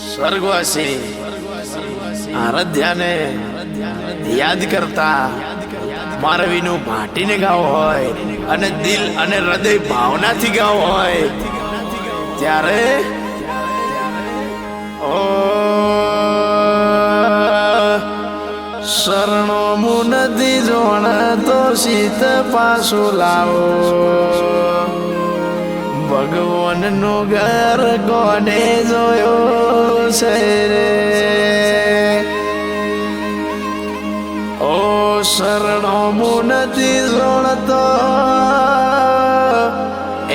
સ્વર્ગવાસી આરાધ્યાને યાદ કરતા મારવીનું ભાટીને ગાવ હોય અને દિલ અને હૃદય ભાવનાથી ગાવ હોય ત્યારે ઓ શરણો મુનદી જોણ તો શીત પાછું લાવો ભગવાનનું ઘર કોને જોયો છે રે ઓ શરણો મુનદી જોણતો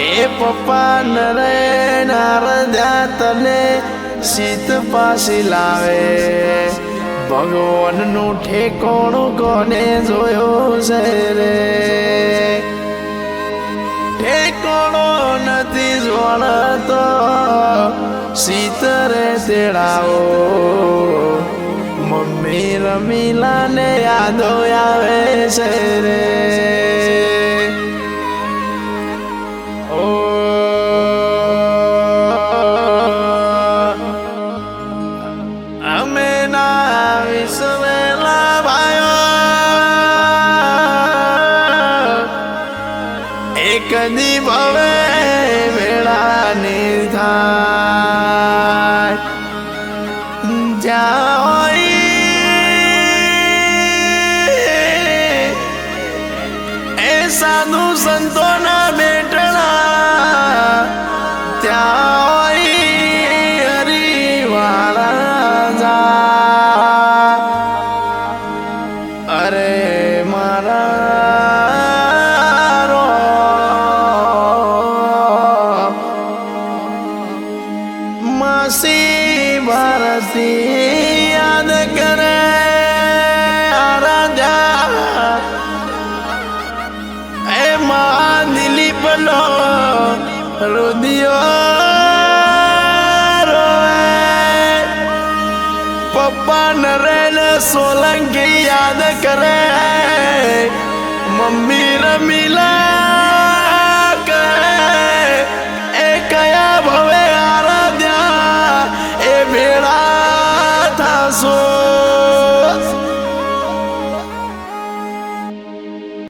એ પપ્પા નરે નારદ્યા તને શીત પાછી લાવે ભગવાનનું ઠેકોણું કોને જોયો છે રે ઠેકોણો નથી જોણતો શીતરે તેડાવો મમ્મી રમીલાને યાદો આવે છે રે ઓ અમે ના વિસરેલા ભાઈઓ એક દી ભવે વેળાની થાય જ્યાં એ સાધુ સંતોના બેટણા ત્યાં હરિવાળા જા અરે મારા માસી ભારતી યાદ કરે આરાધ્યા એ મા દિલીપનો રુદિયો રોવે પપ્પા નરેન સોલંકી યાદ કરે મમ્મી રમીલા